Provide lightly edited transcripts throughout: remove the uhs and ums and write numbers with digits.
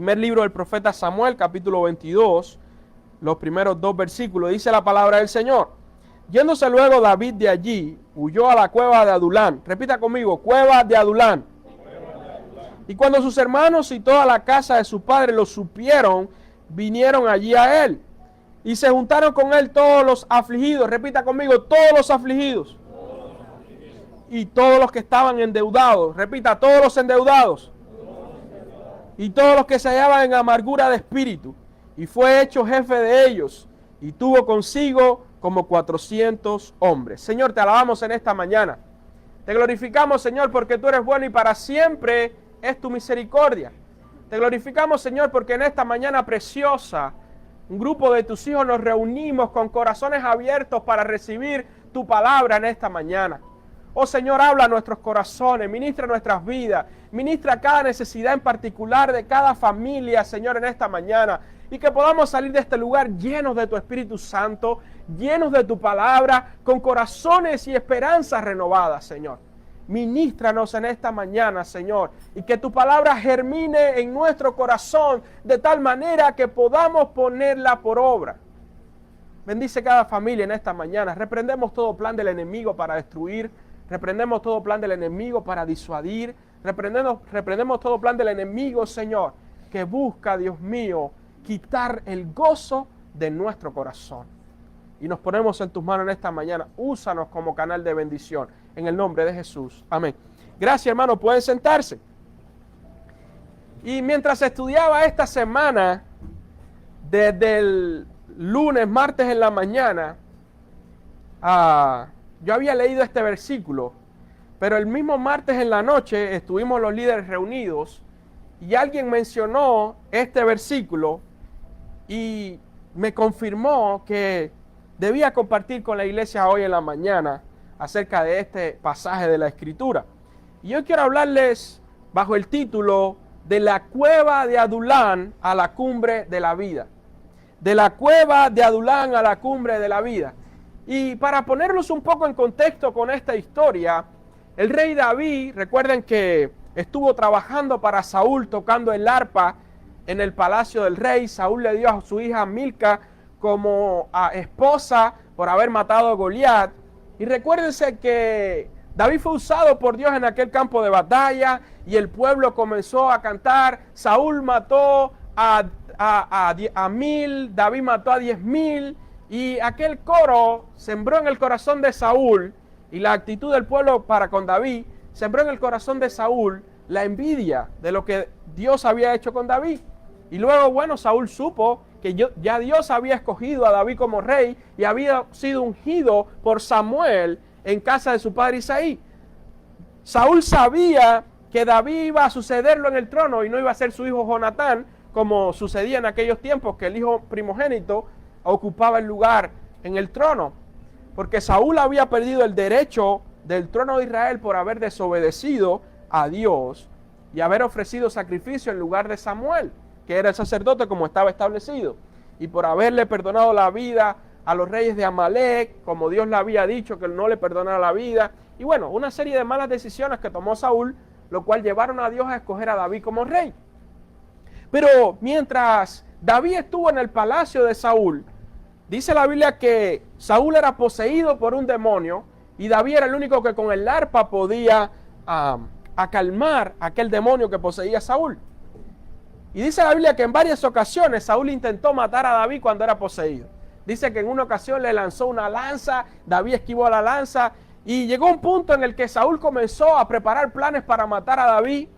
Primer libro del profeta Samuel, capítulo 22, los primeros 2 versículos, dice la palabra del Señor. Yéndose luego David de allí, huyó a la cueva de Adulán. Repita conmigo, cueva de Adulán. Y cuando sus hermanos y toda la casa de su padre lo supieron, vinieron allí a él. Y se juntaron con él todos los afligidos. Repita conmigo, todos los afligidos. Y todos los que estaban endeudados. Repita, todos los endeudados. Y todos los que se hallaban en amargura de espíritu, y fue hecho jefe de ellos, y tuvo consigo como 400 hombres. Señor, te alabamos en esta mañana. Te glorificamos, Señor, porque tú eres bueno y para siempre es tu misericordia. Te glorificamos, Señor, porque en esta mañana preciosa, un grupo de tus hijos nos reunimos con corazones abiertos para recibir tu palabra en esta mañana. Oh Señor, habla a nuestros corazones, ministra nuestras vidas, ministra cada necesidad en particular de cada familia, Señor, en esta mañana. Y que podamos salir de este lugar llenos de tu Espíritu Santo, llenos de tu palabra, con corazones y esperanzas renovadas, Señor. Ministranos en esta mañana, Señor, y que tu palabra germine en nuestro corazón de tal manera que podamos ponerla por obra. Bendice cada familia en esta mañana. Reprendemos todo plan del enemigo para destruir. Reprendemos todo plan del enemigo para disuadir. Reprendemos todo plan del enemigo, Señor, que busca, Dios mío, quitar el gozo de nuestro corazón. Y nos ponemos en tus manos en esta mañana. Úsanos como canal de bendición. En el nombre de Jesús. Amén. Gracias, hermano. Pueden sentarse. Y mientras estudiaba esta semana, desde el lunes, martes en la mañana, yo había leído este versículo, pero el mismo martes en la noche estuvimos los líderes reunidos y alguien mencionó este versículo y me confirmó que debía compartir con la iglesia hoy en la mañana acerca de este pasaje de la Escritura. Y yo quiero hablarles bajo el título de la cueva de Adulán a la cumbre de la vida. De la cueva de Adulán a la cumbre de la vida. Y para ponerlos un poco en contexto con esta historia, el rey David, recuerden que estuvo trabajando para Saúl tocando el arpa en el palacio del rey. Saúl le dio a su hija Milca como esposa por haber matado a Goliat. Y recuérdense que David fue usado por Dios en aquel campo de batalla y el pueblo comenzó a cantar. Saúl mató a 1000, David mató a 10,000. Y aquel coro sembró en el corazón de Saúl, y la actitud del pueblo para con David, sembró en el corazón de Saúl la envidia de lo que Dios había hecho con David. Y luego, bueno, Saúl supo que ya Dios había escogido a David como rey y había sido ungido por Samuel en casa de su padre Isaí. Saúl sabía que David iba a sucederlo en el trono y no iba a ser su hijo Jonatán, como sucedía en aquellos tiempos, que el hijo primogénito ocupaba el lugar en el trono, porque Saúl había perdido el derecho del trono de Israel por haber desobedecido a Dios y haber ofrecido sacrificio en lugar de Samuel, que era el sacerdote como estaba establecido, y por haberle perdonado la vida a los reyes de Amalek, como Dios le había dicho que no le perdonara la vida, y bueno, una serie de malas decisiones que tomó Saúl, lo cual llevaron a Dios a escoger a David como rey. Pero mientras David estuvo en el palacio de Saúl, dice la Biblia que Saúl era poseído por un demonio y David era el único que con el arpa podía acalmar aquel demonio que poseía a Saúl. Y dice la Biblia que en varias ocasiones Saúl intentó matar a David cuando era poseído. Dice que en una ocasión le lanzó una lanza, David esquivó la lanza y llegó un punto en el que Saúl comenzó a preparar planes para matar a David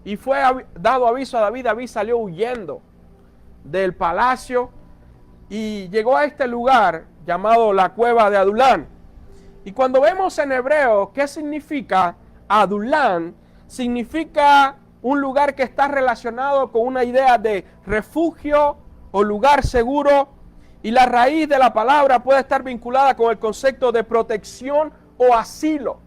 y fue dado aviso a David. David salió huyendo del palacio y llegó a este lugar llamado la cueva de Adulán. Y cuando vemos en hebreo qué significa Adulán, significa un lugar que está relacionado con una idea de refugio o lugar seguro, y la raíz de la palabra puede estar vinculada con el concepto de protección o asilo.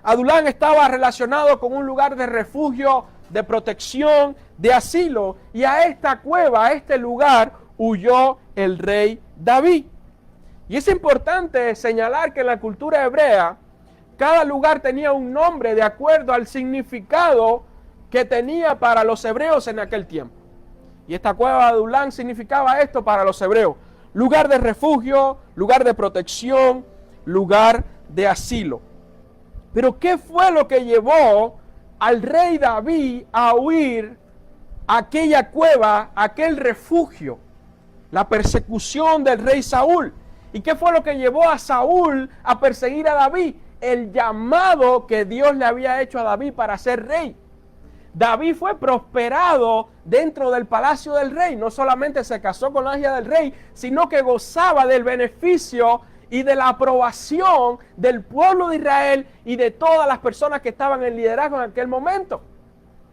Adulán estaba relacionado con un lugar de refugio, de protección, de asilo, y a esta cueva, a este lugar, huyó el rey David. Y es importante señalar que en la cultura hebrea, cada lugar tenía un nombre de acuerdo al significado que tenía para los hebreos en aquel tiempo. Y esta cueva de Adulán significaba esto para los hebreos: lugar de refugio, lugar de protección, lugar de asilo. Pero ¿qué fue lo que llevó al rey David a huir a aquella cueva, a aquel refugio? La persecución del rey Saúl. ¿Y qué fue lo que llevó a Saúl a perseguir a David? El llamado que Dios le había hecho a David para ser rey. David fue prosperado dentro del palacio del rey. No solamente se casó con la hija del rey, sino que gozaba del beneficio y de la aprobación del pueblo de Israel y de todas las personas que estaban en liderazgo en aquel momento.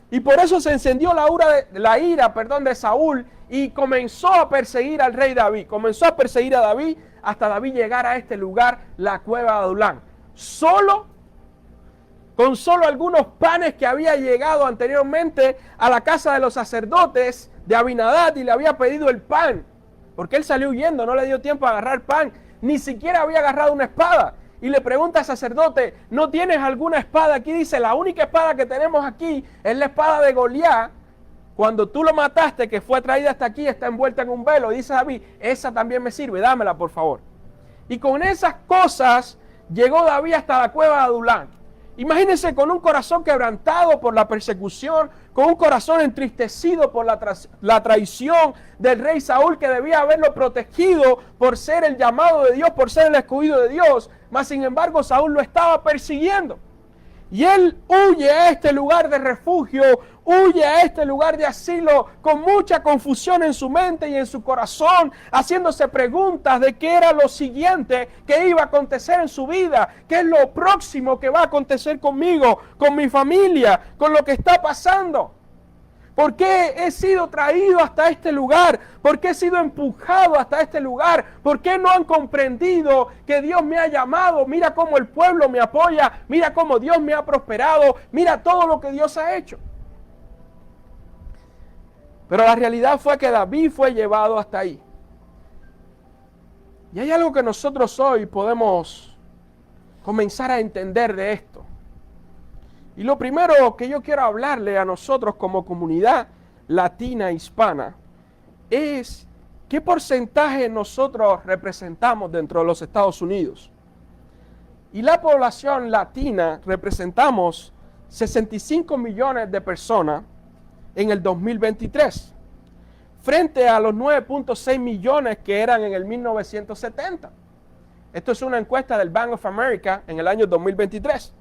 Y por eso se encendió la ira de Saúl y comenzó a perseguir al rey David. Comenzó a perseguir a David hasta David llegar a este lugar, la cueva de Adulán. Con solo algunos panes que había llegado anteriormente a la casa de los sacerdotes de Abinadab y le había pedido el pan. Porque él salió huyendo, no le dio tiempo a agarrar pan. Ni siquiera había agarrado una espada. Y le pregunta al sacerdote: ¿no tienes alguna espada aquí? Dice: la única espada que tenemos aquí es la espada de Goliat. Cuando tú lo mataste, que fue traída hasta aquí, está envuelta en un velo. Y dice David: esa también me sirve, dámela por favor. Y con esas cosas llegó David hasta la cueva de Adulán. Imagínense, con un corazón quebrantado por la persecución, con un corazón entristecido por la traición del rey Saúl, que debía haberlo protegido por ser el llamado de Dios, por ser el escogido de Dios. Mas sin embargo Saúl lo estaba persiguiendo. Y él huye a este lugar de refugio, huye a este lugar de asilo con mucha confusión en su mente y en su corazón, haciéndose preguntas de qué era lo siguiente que iba a acontecer en su vida, qué es lo próximo que va a acontecer conmigo, con mi familia, con lo que está pasando. ¿Por qué he sido traído hasta este lugar? ¿Por qué he sido empujado hasta este lugar? ¿Por qué no han comprendido que Dios me ha llamado? Mira cómo el pueblo me apoya, mira cómo Dios me ha prosperado, mira todo lo que Dios ha hecho. Pero la realidad fue que David fue llevado hasta ahí. Y hay algo que nosotros hoy podemos comenzar a entender de esto. Y lo primero que yo quiero hablarle a nosotros como comunidad latina hispana es qué porcentaje nosotros representamos dentro de los Estados Unidos. Y la población latina representamos 65 millones de personas en el 2023, frente a los 9.6 millones que eran en el 1970. Esto es una encuesta del Bank of America en el año 2023.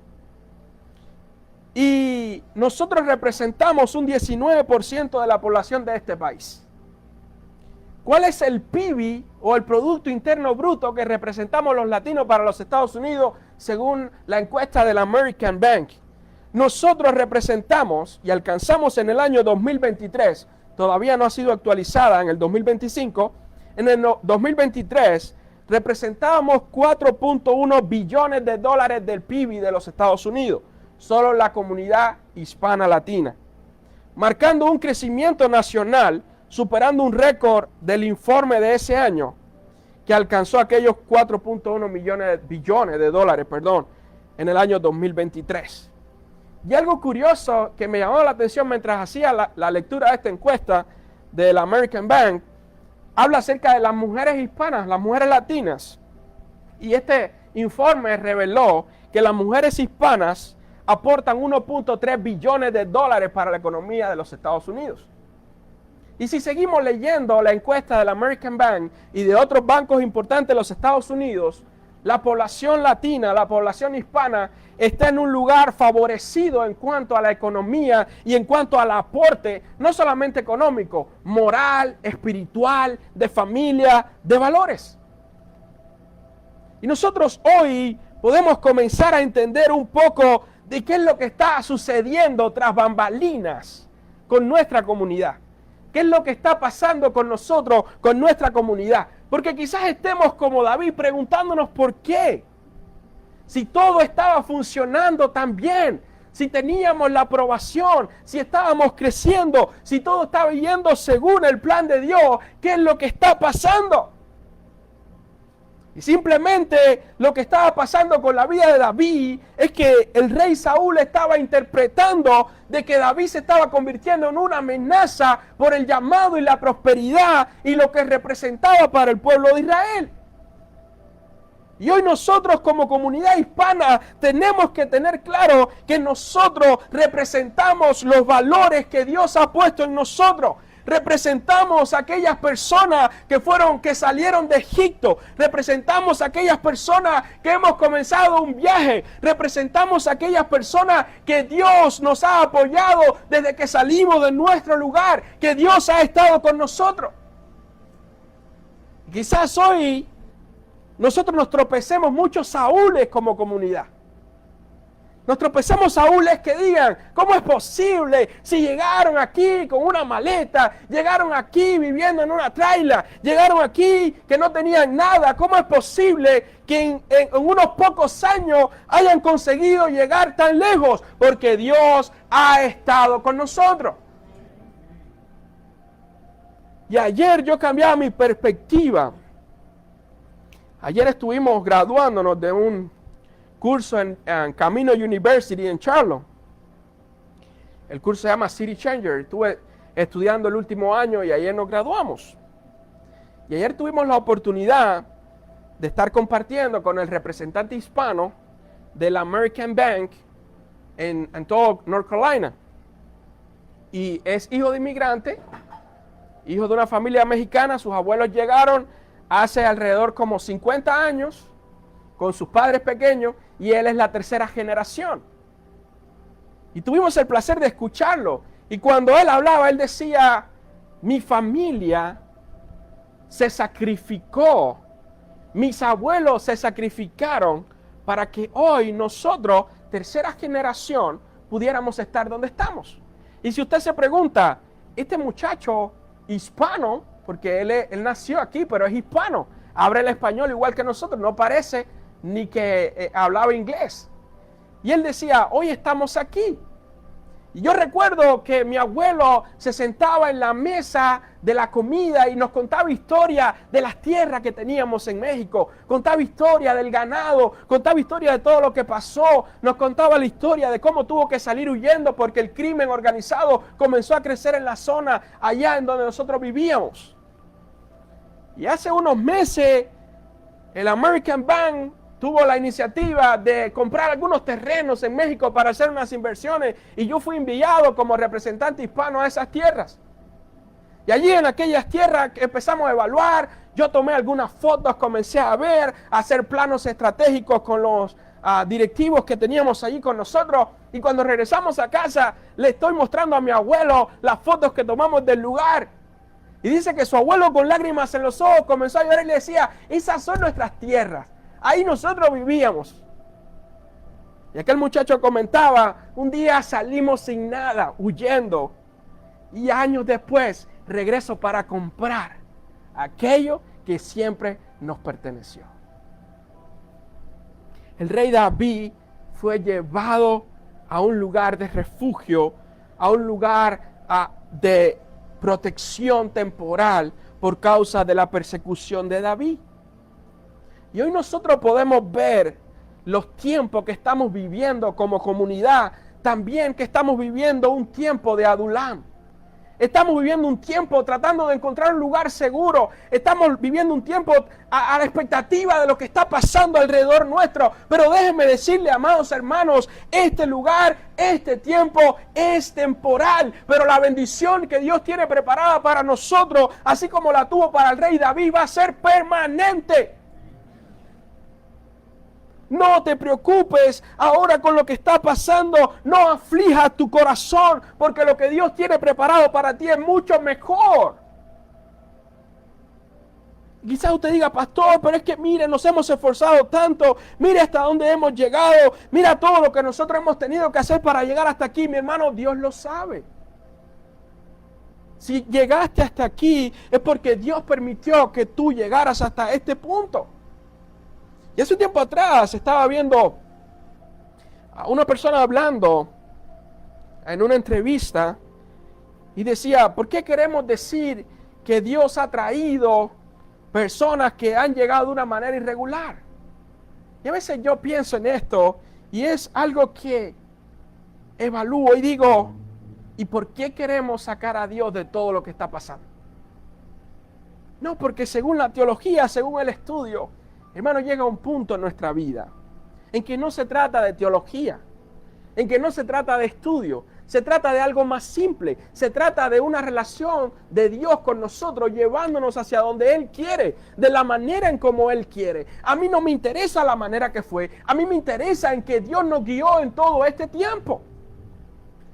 Y nosotros representamos un 19% de la población de este país. ¿Cuál es el PIB o el Producto Interno Bruto que representamos los latinos para los Estados Unidos según la encuesta del American Bank? Nosotros representamos y alcanzamos en el año 2023, todavía no ha sido actualizada en el 2025, en el 2023 representábamos 4.1 billones de dólares del PIB de los Estados Unidos. Solo la comunidad hispana latina, marcando un crecimiento nacional, superando un récord del informe de ese año, que alcanzó aquellos 4.1 billones de dólares, en el año 2023. Y algo curioso que me llamó la atención mientras hacía la lectura de esta encuesta del American Bank, habla acerca de las mujeres hispanas, las mujeres latinas. Y este informe reveló que las mujeres hispanas aportan 1.3 billones de dólares para la economía de los Estados Unidos. Y si seguimos leyendo la encuesta del American Bank y de otros bancos importantes de los Estados Unidos, la población latina, la población hispana, está en un lugar favorecido en cuanto a la economía y en cuanto al aporte, no solamente económico, moral, espiritual, de familia, de valores. Y nosotros hoy podemos comenzar a entender un poco de qué es lo que está sucediendo tras bambalinas con nuestra comunidad. ¿Qué es lo que está pasando con nosotros, con nuestra comunidad? Porque quizás estemos como David preguntándonos por qué. Si todo estaba funcionando tan bien, si teníamos la aprobación, si estábamos creciendo, si todo estaba yendo según el plan de Dios, ¿qué es lo que está pasando? Y simplemente lo que estaba pasando con la vida de David es que el rey Saúl estaba interpretando de que David se estaba convirtiendo en una amenaza por el llamado y la prosperidad y lo que representaba para el pueblo de Israel. Y hoy nosotros como comunidad hispana tenemos que tener claro que nosotros representamos los valores que Dios ha puesto en nosotros. Representamos a aquellas personas que salieron de Egipto. Representamos a aquellas personas que hemos comenzado un viaje. Representamos a aquellas personas que Dios nos ha apoyado desde que salimos de nuestro lugar. Que Dios ha estado con nosotros. Quizás hoy nosotros nos tropecemos muchos Saúles como comunidad. Nos tropezamos Saúles que digan, ¿cómo es posible si llegaron aquí con una maleta, llegaron aquí viviendo en una traila, llegaron aquí que no tenían nada? ¿Cómo es posible que en unos pocos años hayan conseguido llegar tan lejos? Porque Dios ha estado con nosotros. Y ayer yo cambiaba mi perspectiva. Ayer estuvimos graduándonos de un curso en Camino University en Charlotte. El curso se llama City Changer. Estuve estudiando el último año y ayer nos graduamos. Y ayer tuvimos la oportunidad de estar compartiendo con el representante hispano de la American Bank en todo North Carolina. Y es hijo de inmigrante, hijo de una familia mexicana. Sus abuelos llegaron hace alrededor como 50 años con sus padres pequeños y él es la tercera generación. Y tuvimos el placer de escucharlo. Y cuando él hablaba, él decía, mi familia se sacrificó, mis abuelos se sacrificaron para que hoy nosotros, tercera generación, pudiéramos estar donde estamos. Y si usted se pregunta, este muchacho hispano, porque él nació aquí, pero es hispano, habla el español igual que nosotros, no parece ni que hablaba inglés. Y él decía, hoy estamos aquí. Y yo recuerdo que mi abuelo se sentaba en la mesa de la comida y nos contaba historia de las tierras que teníamos en México, contaba historia del ganado, contaba historia de todo lo que pasó, nos contaba la historia de cómo tuvo que salir huyendo porque el crimen organizado comenzó a crecer en la zona allá en donde nosotros vivíamos. Y hace unos meses el American Bank tuvo la iniciativa de comprar algunos terrenos en México para hacer unas inversiones y yo fui enviado como representante hispano a esas tierras. Y allí en aquellas tierras que empezamos a evaluar, yo tomé algunas fotos, comencé a ver, a hacer planos estratégicos con los directivos que teníamos allí con nosotros. Y cuando regresamos a casa, le estoy mostrando a mi abuelo las fotos que tomamos del lugar. Y dice que su abuelo con lágrimas en los ojos comenzó a llorar y le decía, esas son nuestras tierras. Ahí nosotros vivíamos. Y aquel muchacho comentaba, un día salimos sin nada, huyendo. Y años después regreso para comprar aquello que siempre nos perteneció. El rey David fue llevado a un lugar de refugio, a un lugar de protección temporal por causa de la persecución de David. Y hoy nosotros podemos ver los tiempos que estamos viviendo como comunidad, también que estamos viviendo un tiempo de Adulam. Estamos viviendo un tiempo tratando de encontrar un lugar seguro. Estamos viviendo un tiempo a la expectativa de lo que está pasando alrededor nuestro. Pero déjenme decirle, amados hermanos, este lugar, este tiempo es temporal. Pero la bendición que Dios tiene preparada para nosotros, así como la tuvo para el rey David, va a ser permanente. No te preocupes ahora con lo que está pasando, no aflijas tu corazón, porque lo que Dios tiene preparado para ti es mucho mejor. Quizás usted diga, pastor, pero es que mire, nos hemos esforzado tanto, mire hasta dónde hemos llegado, mira todo lo que nosotros hemos tenido que hacer para llegar hasta aquí. Mi hermano, Dios lo sabe. Si llegaste hasta aquí es porque Dios permitió que tú llegaras hasta este punto. Y hace un tiempo atrás estaba viendo a una persona hablando en una entrevista y decía, ¿por qué queremos decir que Dios ha traído personas que han llegado de una manera irregular. Y a veces yo pienso en esto y es algo que evalúo y digo, ¿y por qué queremos sacar a Dios de todo lo que está pasando? No, porque según la teología, según el estudio, hermano, llega un punto en nuestra vida en que no se trata de teología, en que no se trata de estudio, se trata de algo más simple, se trata de una relación de Dios con nosotros, llevándonos hacia donde Él quiere, de la manera en como Él quiere. A mí no me interesa la manera que fue, a mí me interesa en que Dios nos guió en todo este tiempo.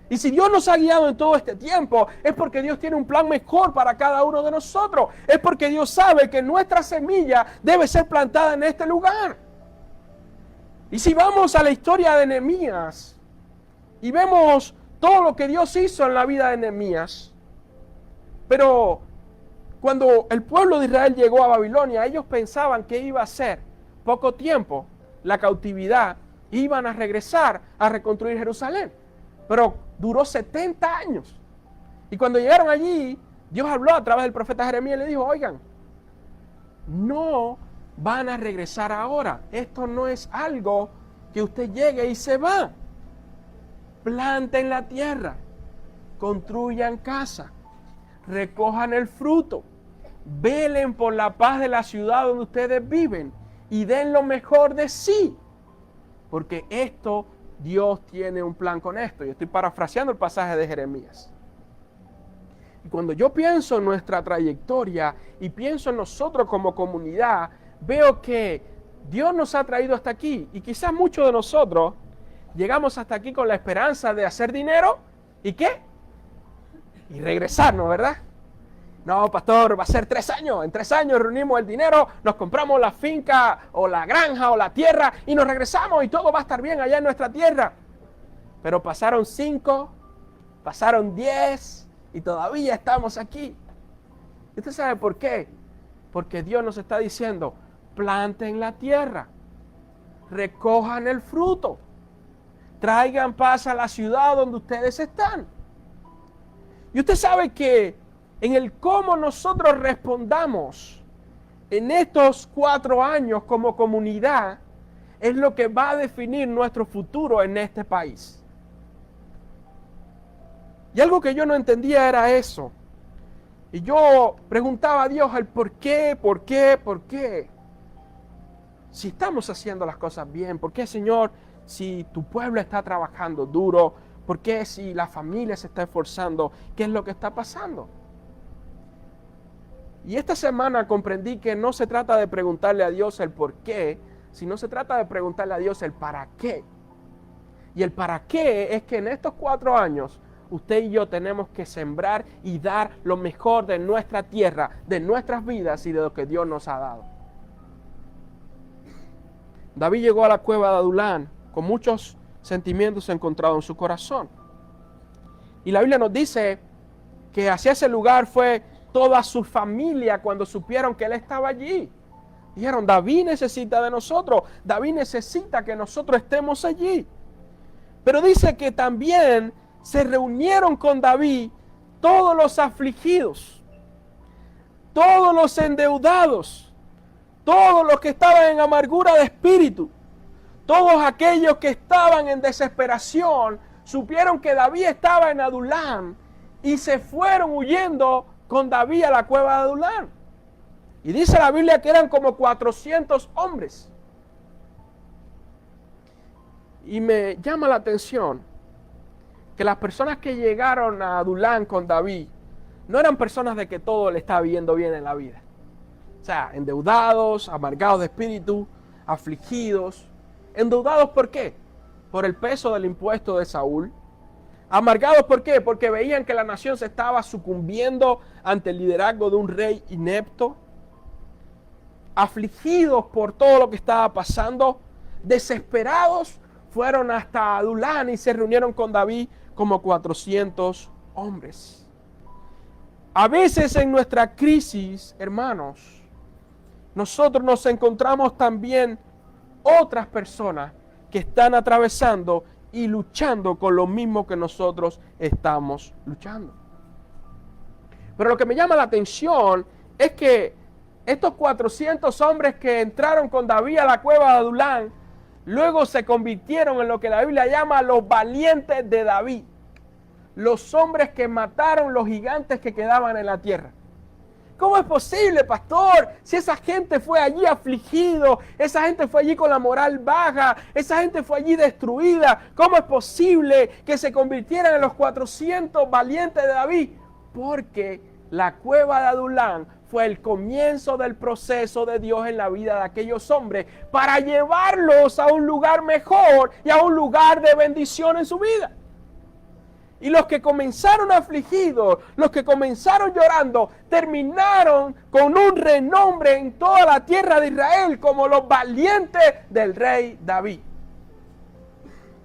Y si Dios nos ha guiado en todo este tiempo, es porque Dios tiene un plan mejor para cada uno de nosotros. Es porque Dios sabe que nuestra semilla debe ser plantada en este lugar. Y si vamos a la historia de Nehemías y vemos todo lo que Dios hizo en la vida de Nehemías, pero cuando el pueblo de Israel llegó a Babilonia, ellos pensaban que iba a ser poco tiempo la cautividad, iban a regresar a reconstruir Jerusalén. Pero duró 70 años. Y cuando llegaron allí, Dios habló a través del profeta Jeremías y le dijo, oigan, no van a regresar ahora. Esto no es algo que usted llegue y se va. Planten la tierra, construyan casa, recojan el fruto, velen por la paz de la ciudad donde ustedes viven y den lo mejor de sí. Porque esto Dios tiene un plan con esto. Yo estoy parafraseando el pasaje de Jeremías. Y cuando yo pienso en nuestra trayectoria y pienso en nosotros como comunidad, veo que Dios nos ha traído hasta aquí. Y quizás muchos de nosotros llegamos hasta aquí con la esperanza de hacer dinero. ¿Y qué? Y regresarnos, ¿verdad? No, pastor, va a ser 3 años. En 3 años reunimos el dinero, nos compramos la finca o la granja o la tierra y nos regresamos y todo va a estar bien allá en nuestra tierra. Pero pasaron 5, pasaron 10 y todavía estamos aquí. ¿Y usted sabe por qué? Porque Dios nos está diciendo, planten la tierra, recojan el fruto, traigan paz a la ciudad donde ustedes están. Y usted sabe que en el cómo nosotros respondamos en estos 4 años como comunidad es lo que va a definir nuestro futuro en este país. Y algo que yo no entendía era eso. Y yo preguntaba a Dios el por qué. Si estamos haciendo las cosas bien, ¿por qué, Señor, si tu pueblo está trabajando duro? ¿Por qué si la familia se está esforzando? ¿Qué es lo que está pasando? Y esta semana comprendí que no se trata de preguntarle a Dios el por qué, sino se trata de preguntarle a Dios el para qué. Y el para qué es que en estos 4 años usted y yo tenemos que sembrar y dar lo mejor de nuestra tierra, de nuestras vidas y de lo que Dios nos ha dado. David llegó a la cueva de Adulán con muchos sentimientos encontrados en su corazón. Y la Biblia nos dice que hacia ese lugar fue toda su familia cuando supieron que él estaba allí. Dijeron, David necesita de nosotros, David necesita que nosotros estemos allí. Pero dice que también se reunieron con David todos los afligidos, todos los endeudados, todos los que estaban en amargura de espíritu, todos aquellos que estaban en desesperación, supieron que David estaba en Adulán y se fueron huyendo con David a la cueva de Adulán. Y dice la Biblia que eran como 400 hombres. Y me llama la atención que las personas que llegaron a Adulán con David no eran personas de que todo le estaba yendo bien en la vida. O sea, endeudados, amargados de espíritu, afligidos. ¿Endeudados por qué? Por el peso del impuesto de Saúl. ¿Amargados por qué? Porque veían que la nación se estaba sucumbiendo ante el liderazgo de un rey inepto. Afligidos por todo lo que estaba pasando. Desesperados, fueron hasta Adulán y se reunieron con David como 400 hombres. A veces en nuestra crisis, hermanos, nosotros nos encontramos también otras personas que están atravesando y luchando con lo mismo que nosotros estamos luchando. Pero lo que me llama la atención es que Estos 400 hombres que entraron con David a la cueva de Adulán, luego se convirtieron en lo que la Biblia llama los valientes de David. Los hombres que mataron los gigantes que quedaban en la tierra. ¿Cómo es posible, pastor? Si esa gente fue allí afligido, esa gente fue allí con la moral baja, esa gente fue allí destruida. ¿Cómo es posible que se convirtieran en los 400 valientes de David? Porque la cueva de Adulán fue el comienzo del proceso de Dios en la vida de aquellos hombres para llevarlos a un lugar mejor y a un lugar de bendición en su vida. Y los que comenzaron afligidos, los que comenzaron llorando, terminaron con un renombre en toda la tierra de Israel como los valientes del rey David.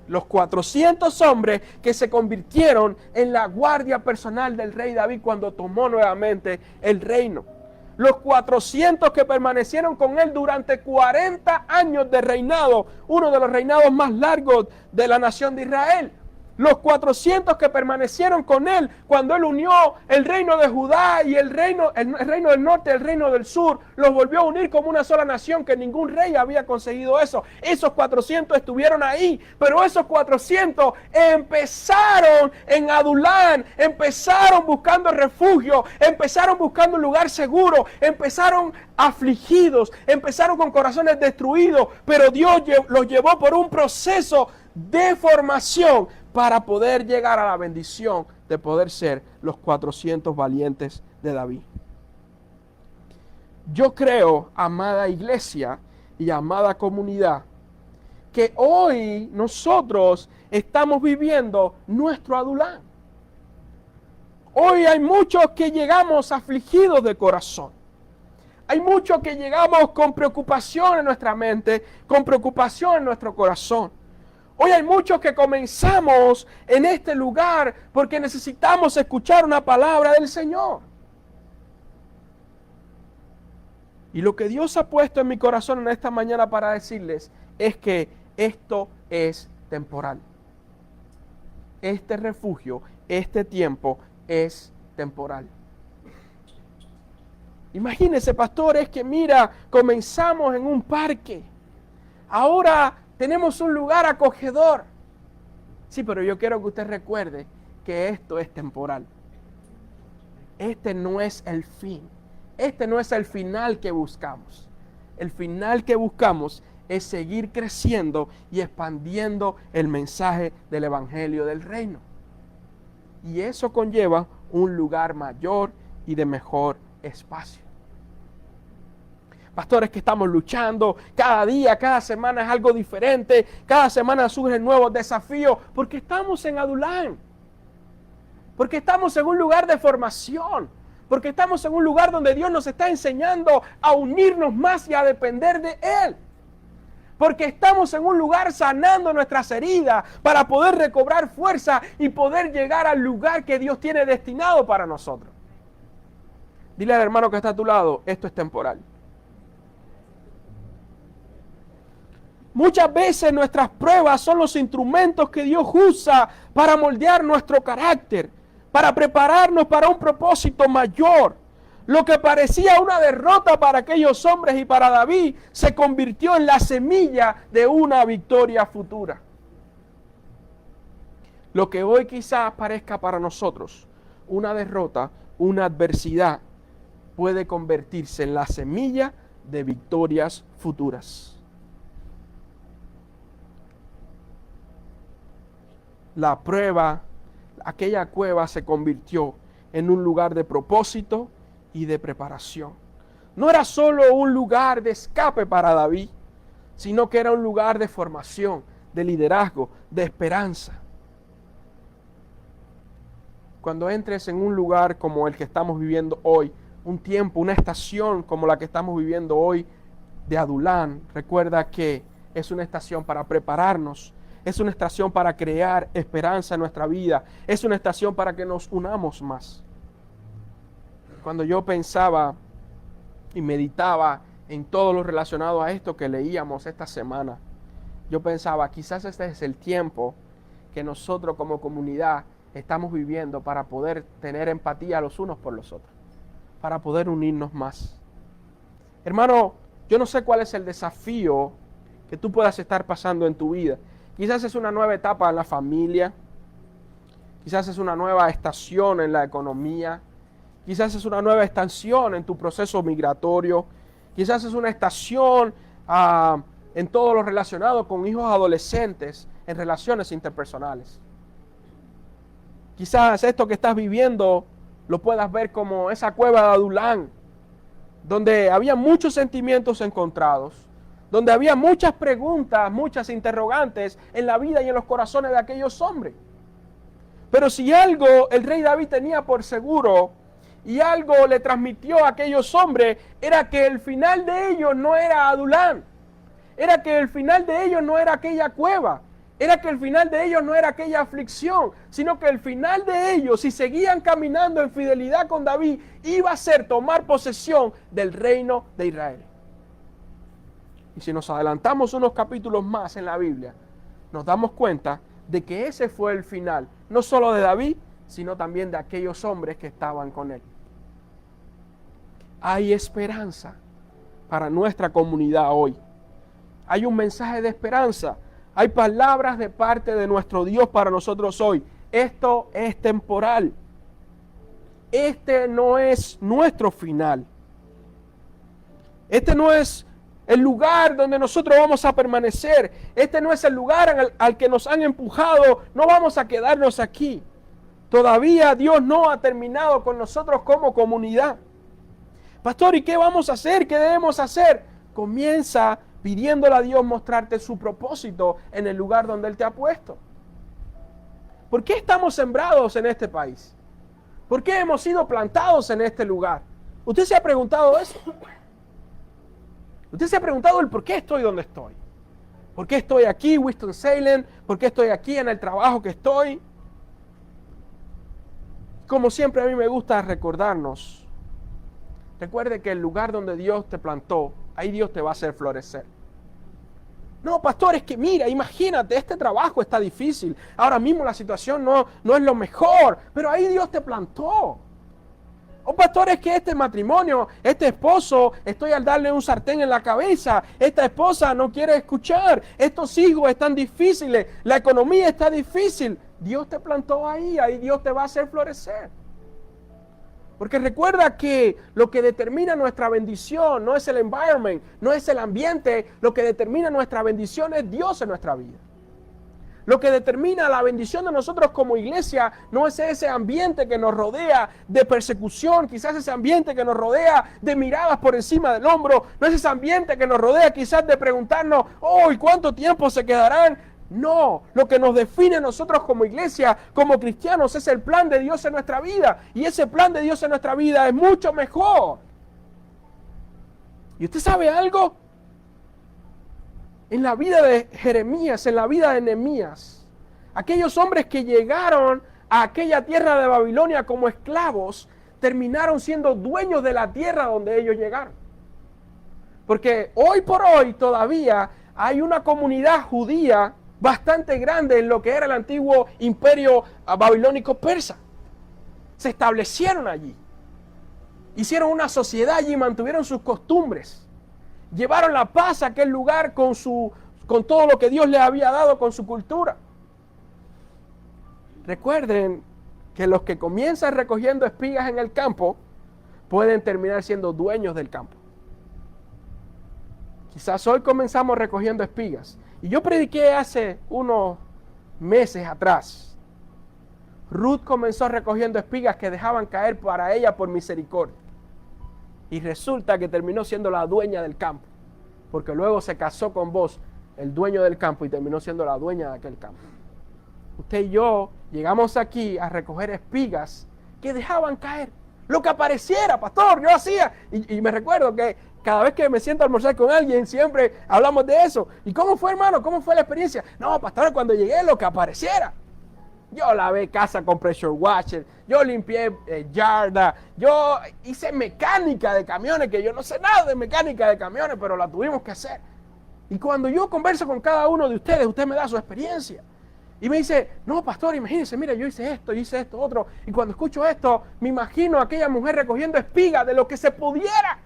Los 400 hombres que se convirtieron en la guardia personal del rey David cuando tomó nuevamente el reino. Los 400 que permanecieron con él durante 40 años de reinado, uno de los reinados más largos de la nación de Israel. Los 400 que permanecieron con él cuando él unió el reino de Judá y el reino del norte y el reino del sur, los volvió a unir como una sola nación, que ningún rey había conseguido eso. Esos 400 estuvieron ahí, pero esos 400 empezaron en Adulán, empezaron buscando refugio, empezaron buscando un lugar seguro, empezaron afligidos, empezaron con corazones destruidos, pero Dios los llevó por un proceso de formación para poder llegar a la bendición de poder ser los 400 valientes de David. Yo creo, amada iglesia y amada comunidad, que hoy nosotros estamos viviendo nuestro Adulán. Hoy hay muchos que llegamos afligidos de corazón. Hay muchos que llegamos con preocupación en nuestra mente, con preocupación en nuestro corazón. Hoy hay muchos que comenzamos en este lugar porque necesitamos escuchar una palabra del Señor. Y lo que Dios ha puesto en mi corazón en esta mañana para decirles es que esto es temporal. Este refugio, este tiempo es temporal. Imagínense, pastores, que mira, comenzamos en un parque. Ahora tenemos un lugar acogedor. Sí, pero yo quiero que usted recuerde que esto es temporal. Este no es el fin. Este no es el final que buscamos. El final que buscamos es seguir creciendo y expandiendo el mensaje del Evangelio del Reino. Y eso conlleva un lugar mayor y de mejor espacio. Pastores, que estamos luchando cada día, cada semana es algo diferente, cada semana surgen nuevos desafíos, porque estamos en Adulán, porque estamos en un lugar de formación, porque estamos en un lugar donde Dios nos está enseñando a unirnos más y a depender de Él, porque estamos en un lugar sanando nuestras heridas para poder recobrar fuerza y poder llegar al lugar que Dios tiene destinado para nosotros. Dile al hermano que está a tu lado, esto es temporal. Muchas veces nuestras pruebas son los instrumentos que Dios usa para moldear nuestro carácter, para prepararnos para un propósito mayor. Lo que parecía una derrota para aquellos hombres y para David se convirtió en la semilla de una victoria futura. Lo que hoy quizás parezca para nosotros una derrota, una adversidad, puede convertirse en la semilla de victorias futuras. La prueba, aquella cueva se convirtió en un lugar de propósito y de preparación. No era solo un lugar de escape para David, sino que era un lugar de formación, de liderazgo, de esperanza. Cuando entres en un lugar como el que estamos viviendo hoy, un tiempo, una estación como la que estamos viviendo hoy de Adulán, recuerda que es una estación para prepararnos. Es una estación para crear esperanza en nuestra vida. Es una estación para que nos unamos más. Cuando yo pensaba y meditaba en todo lo relacionado a esto que leíamos esta semana, yo pensaba, quizás este es el tiempo que nosotros como comunidad estamos viviendo para poder tener empatía los unos por los otros, para poder unirnos más. Hermano, yo no sé cuál es el desafío que tú puedas estar pasando en tu vida. Quizás es una nueva etapa en la familia. Quizás es una nueva estación en la economía. Quizás es una nueva estación en tu proceso migratorio. Quizás es una estación en todo lo relacionado con hijos adolescentes, en relaciones interpersonales. Quizás esto que estás viviendo lo puedas ver como esa cueva de Adulán, donde había muchos sentimientos encontrados, donde había muchas preguntas, muchas interrogantes en la vida y en los corazones de aquellos hombres. Pero si algo el rey David tenía por seguro y algo le transmitió a aquellos hombres, era que el final de ellos no era Adulán, era que el final de ellos no era aquella cueva, era que el final de ellos no era aquella aflicción, sino que el final de ellos, si seguían caminando en fidelidad con David, iba a ser tomar posesión del reino de Israel. Y si nos adelantamos unos capítulos más en la Biblia, nos damos cuenta de que ese fue el final, no solo de David, sino también de aquellos hombres que estaban con él. Hay esperanza para nuestra comunidad hoy. Hay un mensaje de esperanza. Hay palabras de parte de nuestro Dios para nosotros hoy. Esto es temporal. Este no es nuestro final. Este no es el lugar donde nosotros vamos a permanecer. Este no es el lugar al que nos han empujado. No vamos a quedarnos aquí. Todavía Dios no ha terminado con nosotros como comunidad. Pastor, ¿y qué vamos a hacer? ¿Qué debemos hacer? Comienza pidiéndole a Dios mostrarte su propósito en el lugar donde Él te ha puesto. ¿Por qué estamos sembrados en este país? ¿Por qué hemos sido plantados en este lugar? ¿Usted se ha preguntado eso? ¿Usted se ha preguntado el por qué estoy donde estoy? ¿Por qué estoy aquí, Winston-Salem? ¿Por qué estoy aquí en el trabajo que estoy? Como siempre a mí me gusta recordarnos, recuerde que el lugar donde Dios te plantó, ahí Dios te va a hacer florecer. No, pastor, es que mira, imagínate, este trabajo está difícil. Ahora mismo la situación no es lo mejor, pero ahí Dios te plantó. Oh, pastor, es que este matrimonio, este esposo, estoy al darle un sartén en la cabeza. Esta esposa no quiere escuchar. Estos hijos están difíciles. La economía está difícil. Dios te plantó ahí Dios te va a hacer florecer. Porque recuerda que lo que determina nuestra bendición no es el environment, no es el ambiente. Lo que determina nuestra bendición es Dios en nuestra vida. Lo que determina la bendición de nosotros como iglesia no es ese ambiente que nos rodea de persecución, quizás ese ambiente que nos rodea de miradas por encima del hombro, no es ese ambiente que nos rodea quizás de preguntarnos, oh, ¿y cuánto tiempo se quedarán? No, lo que nos define a nosotros como iglesia, como cristianos, es el plan de Dios en nuestra vida. Y ese plan de Dios en nuestra vida es mucho mejor. ¿Y usted sabe algo? En la vida de Jeremías, en la vida de Nehemías, aquellos hombres que llegaron a aquella tierra de Babilonia como esclavos, terminaron siendo dueños de la tierra donde ellos llegaron. Porque hoy por hoy todavía hay una comunidad judía bastante grande en lo que era el antiguo imperio babilónico persa. Se establecieron allí. Hicieron una sociedad allí, mantuvieron sus costumbres. Llevaron la paz a aquel lugar con todo lo que Dios les había dado, con su cultura. Recuerden que los que comienzan recogiendo espigas en el campo pueden terminar siendo dueños del campo. Quizás hoy comenzamos recogiendo espigas. Y yo prediqué hace unos meses atrás. Ruth comenzó recogiendo espigas que dejaban caer para ella por misericordia. Y resulta que terminó siendo la dueña del campo. Porque luego se casó con vos, el dueño del campo, y terminó siendo la dueña de aquel campo. Usted y yo llegamos aquí a recoger espigas que dejaban caer. Lo que apareciera, pastor, yo hacía. Y me recuerdo que cada vez que me siento a almorzar con alguien, siempre hablamos de eso. ¿Y cómo fue, hermano? ¿Cómo fue la experiencia? No, pastor, cuando llegué, lo que apareciera. Yo lavé casa con pressure washer, yo limpié yarda, yo hice mecánica de camiones, que yo no sé nada de mecánica de camiones, pero la tuvimos que hacer. Y cuando yo converso con cada uno de ustedes, usted me da su experiencia. Y me dice, no, pastor, imagínese, mira, yo hice esto, otro. Y cuando escucho esto, me imagino a aquella mujer recogiendo espigas de lo que se pudiera.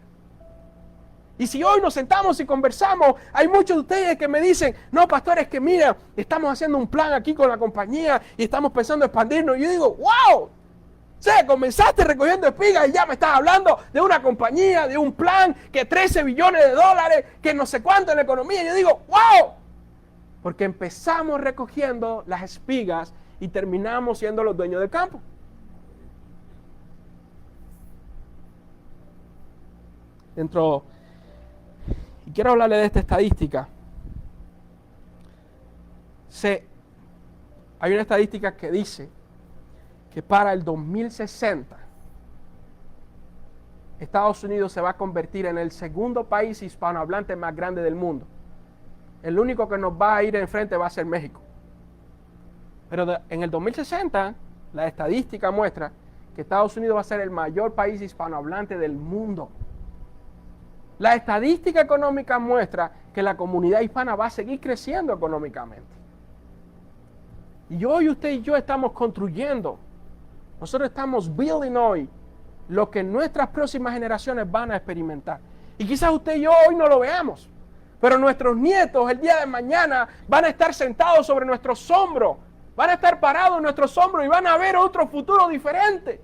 Y si hoy nos sentamos y conversamos, hay muchos de ustedes que me dicen, no, pastor, es que mira, estamos haciendo un plan aquí con la compañía y estamos pensando expandirnos. Y yo digo, wow, o sea, comenzaste recogiendo espigas y ya me estás hablando de una compañía, de un plan, que 13 billones de dólares, que no sé cuánto en la economía. Y yo digo, wow, porque empezamos recogiendo las espigas y terminamos siendo los dueños del campo. Y quiero hablarle de esta estadística. Hay una estadística que dice que para el 2060 Estados Unidos se va a convertir en el segundo país hispanohablante más grande del mundo. El único que nos va a ir enfrente va a ser México. Pero en el 2060 la estadística muestra que Estados Unidos va a ser el mayor país hispanohablante del mundo. La estadística económica muestra que la comunidad hispana va a seguir creciendo económicamente. Y hoy usted y yo estamos construyendo, nosotros estamos building hoy lo que nuestras próximas generaciones van a experimentar. Y quizás usted y yo hoy no lo veamos, pero nuestros nietos el día de mañana van a estar sentados sobre nuestros hombros, van a estar parados en nuestros hombros y van a ver otro futuro diferente.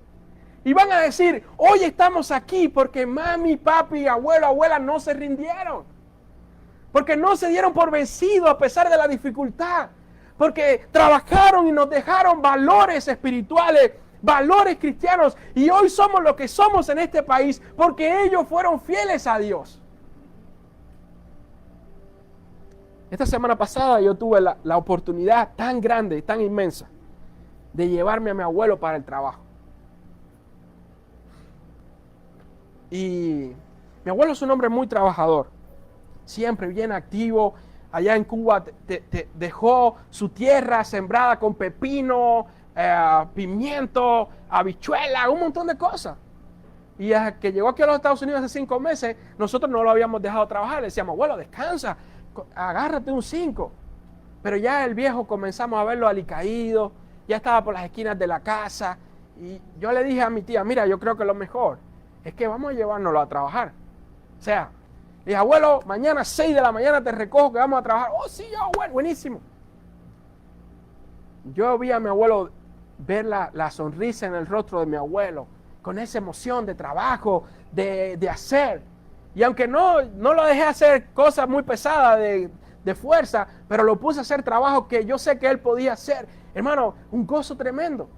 Y van a decir, hoy estamos aquí porque mami, papi, abuelo, abuela no se rindieron. Porque no se dieron por vencidos a pesar de la dificultad. Porque trabajaron y nos dejaron valores espirituales, valores cristianos. Y hoy somos lo que somos en este país porque ellos fueron fieles a Dios. Esta semana pasada yo tuve la oportunidad tan grande, tan inmensa, de llevarme a mi abuelo para el trabajo. Y mi abuelo es un hombre muy trabajador, siempre bien activo. Allá en Cuba dejó su tierra sembrada con pepino, pimiento, habichuela, un montón de cosas. Y hasta que llegó aquí a los Estados Unidos hace 5 meses, nosotros no lo habíamos dejado trabajar. Le decíamos, abuelo, descansa, agárrate un 5. Pero ya el viejo comenzamos a verlo alicaído, ya estaba por las esquinas de la casa. Y yo le dije a mi tía, mira, yo creo que lo mejor es que vamos a llevárnoslo a trabajar. O sea, le dije, abuelo, mañana a 6 de la mañana te recojo que vamos a trabajar. Oh, sí, abuelo, buenísimo. Yo vi a mi abuelo ver la sonrisa en el rostro de mi abuelo, con esa emoción de trabajo, de hacer. Y aunque no lo dejé hacer cosas muy pesadas de fuerza, pero lo puse a hacer trabajo que yo sé que él podía hacer. Hermano, un gozo tremendo.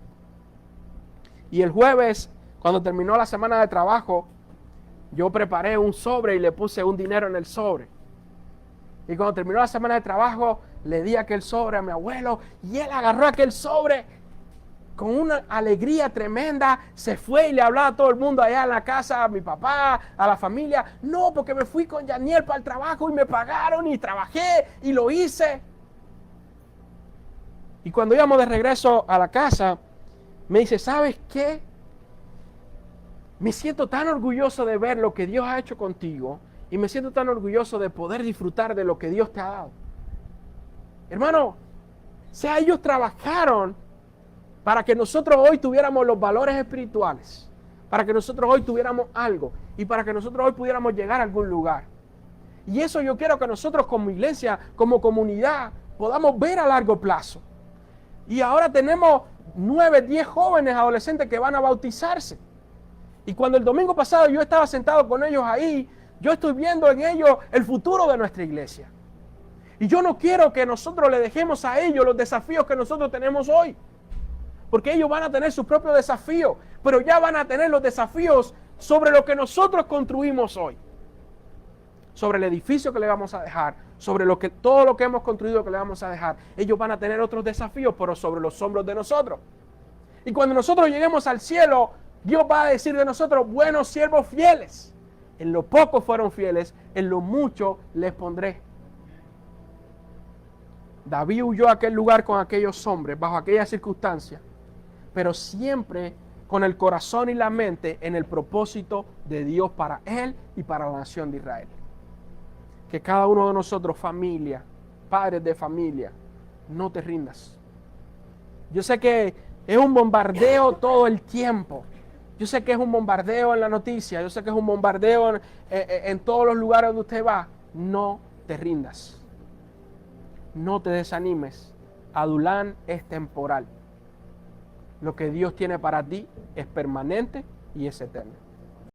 Y el jueves, cuando terminó la semana de trabajo, yo preparé un sobre y le puse un dinero en el sobre. Y cuando terminó la semana de trabajo, le di aquel sobre a mi abuelo y él agarró aquel sobre con una alegría tremenda, se fue y le hablaba a todo el mundo allá en la casa, a mi papá, a la familia. No, porque me fui con Yaniel para el trabajo y me pagaron y trabajé y lo hice. Y cuando íbamos de regreso a la casa, me dice, ¿sabes qué? Me siento tan orgulloso de ver lo que Dios ha hecho contigo y me siento tan orgulloso de poder disfrutar de lo que Dios te ha dado. Hermano, o sea, ellos trabajaron para que nosotros hoy tuviéramos los valores espirituales, para que nosotros hoy tuviéramos algo y para que nosotros hoy pudiéramos llegar a algún lugar. Y eso yo quiero que nosotros como iglesia, como comunidad, podamos ver a largo plazo. Y ahora tenemos 9, 10 jóvenes adolescentes que van a bautizarse. Y cuando el domingo pasado yo estaba sentado con ellos ahí, yo estoy viendo en ellos el futuro de nuestra iglesia. Y yo no quiero que nosotros le dejemos a ellos los desafíos que nosotros tenemos hoy. Porque ellos van a tener sus propios desafíos, pero ya van a tener los desafíos sobre lo que nosotros construimos hoy. Sobre el edificio que le vamos a dejar, sobre todo lo que hemos construido que le vamos a dejar. Ellos van a tener otros desafíos, pero sobre los hombros de nosotros. Y cuando nosotros lleguemos al cielo, Dios va a decir de nosotros, buenos siervos fieles. En lo poco fueron fieles, en lo mucho les pondré. David huyó a aquel lugar con aquellos hombres, bajo aquellas circunstancias, pero siempre con el corazón y la mente en el propósito de Dios para él y para la nación de Israel. Que cada uno de nosotros, familia, padres de familia, no te rindas. Yo sé que es un bombardeo todo el tiempo. Yo sé que es un bombardeo en la noticia, yo sé que es un bombardeo en todos los lugares donde usted va. No te rindas. No te desanimes. Adulán es temporal. Lo que Dios tiene para ti es permanente y es eterno.